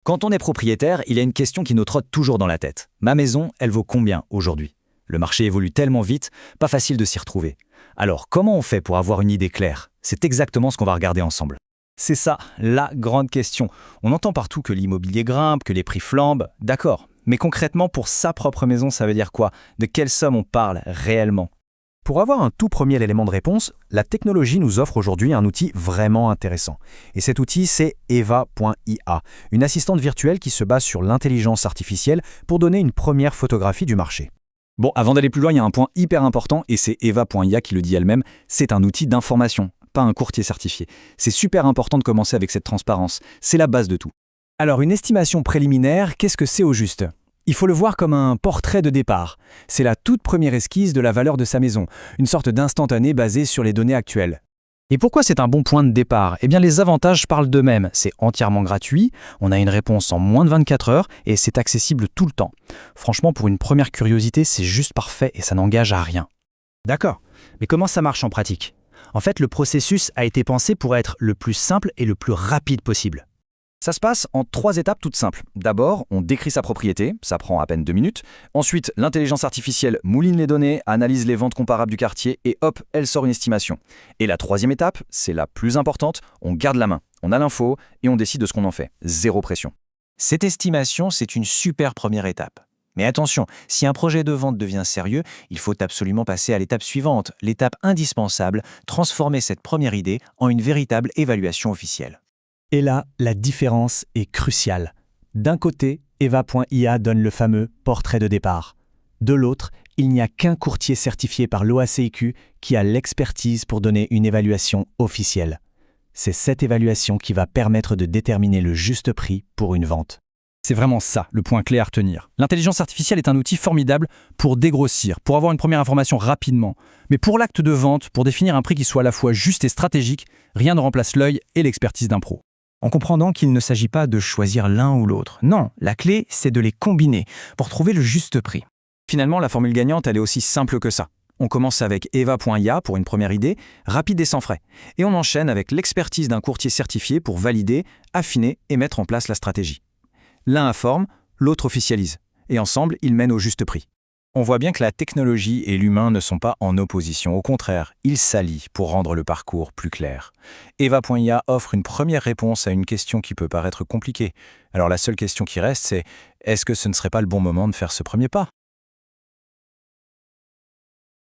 Quand on est propriétaire, il y a une question qui nous trotte toujours dans la tête. Ma maison, elle vaut combien aujourd'hui? Le marché évolue tellement vite, pas facile de s'y retrouver. Alors, comment on fait pour avoir une idée claire? C'est exactement ce qu'on va regarder ensemble. C'est ça, la grande question. On entend partout que l'immobilier grimpe, que les prix flambent. D'accord, mais concrètement, pour sa propre maison, ça veut dire quoi? De quelle somme on parle réellement? Pour avoir un tout premier élément de réponse, la technologie nous offre aujourd'hui un outil vraiment intéressant. Et cet outil, c'est Eva.ia, une assistante virtuelle qui se base sur l'intelligence artificielle pour donner une première photographie du marché. Bon, avant d'aller plus loin, il y a un point hyper important, et c'est Eva.ia qui le dit elle-même, c'est un outil d'information, pas un courtier certifié. C'est super important de commencer avec cette transparence, c'est la base de tout. Alors une estimation préliminaire, qu'est-ce que c'est au juste? Il faut le voir comme un portrait de départ. C'est la toute première esquisse de la valeur de sa maison, une sorte d'instantané basé sur les données actuelles. Et pourquoi c'est un bon point de départ? Eh bien les avantages parlent d'eux-mêmes. C'est entièrement gratuit, on a une réponse en moins de 24 heures et c'est accessible tout le temps. Franchement, pour une première curiosité, c'est juste parfait et ça n'engage à rien. D'accord, mais comment ça marche en pratique? En fait, le processus a été pensé pour être le plus simple et le plus rapide possible. Ça se passe en 3 étapes toutes simples. D'abord, on décrit sa propriété, ça prend à peine 2 minutes. Ensuite, l'intelligence artificielle mouline les données, analyse les ventes comparables du quartier et hop, elle sort une estimation. Et la 3e étape, c'est la plus importante, on garde la main. On a l'info et on décide de ce qu'on en fait. Zéro pression. Cette estimation, c'est une super première étape. Mais attention, si un projet de vente devient sérieux, il faut absolument passer à l'étape suivante, l'étape indispensable, transformer cette première idée en une véritable évaluation officielle. Et là, la différence est cruciale. D'un côté, Eva.ia donne le fameux portrait de départ. De l'autre, il n'y a qu'un courtier certifié par l'OACIQ qui a l'expertise pour donner une évaluation officielle. C'est cette évaluation qui va permettre de déterminer le juste prix pour une vente. C'est vraiment ça, le point clé à retenir. L'intelligence artificielle est un outil formidable pour dégrossir, pour avoir une première information rapidement. Mais pour l'acte de vente, pour définir un prix qui soit à la fois juste et stratégique, rien ne remplace l'œil et l'expertise d'un pro. En comprenant qu'il ne s'agit pas de choisir l'un ou l'autre. Non, la clé, c'est de les combiner pour trouver le juste prix. Finalement, la formule gagnante, elle est aussi simple que ça. On commence avec Eva.ia pour une première idée, rapide et sans frais. Et on enchaîne avec l'expertise d'un courtier certifié pour valider, affiner et mettre en place la stratégie. L'un informe, l'autre officialise. Et ensemble, ils mènent au juste prix. On voit bien que la technologie et l'humain ne sont pas en opposition. Au contraire, ils s'allient pour rendre le parcours plus clair. Eva.ia offre une première réponse à une question qui peut paraître compliquée. Alors la seule question qui reste, c'est est-ce que ce ne serait pas le bon moment de faire ce premier pas?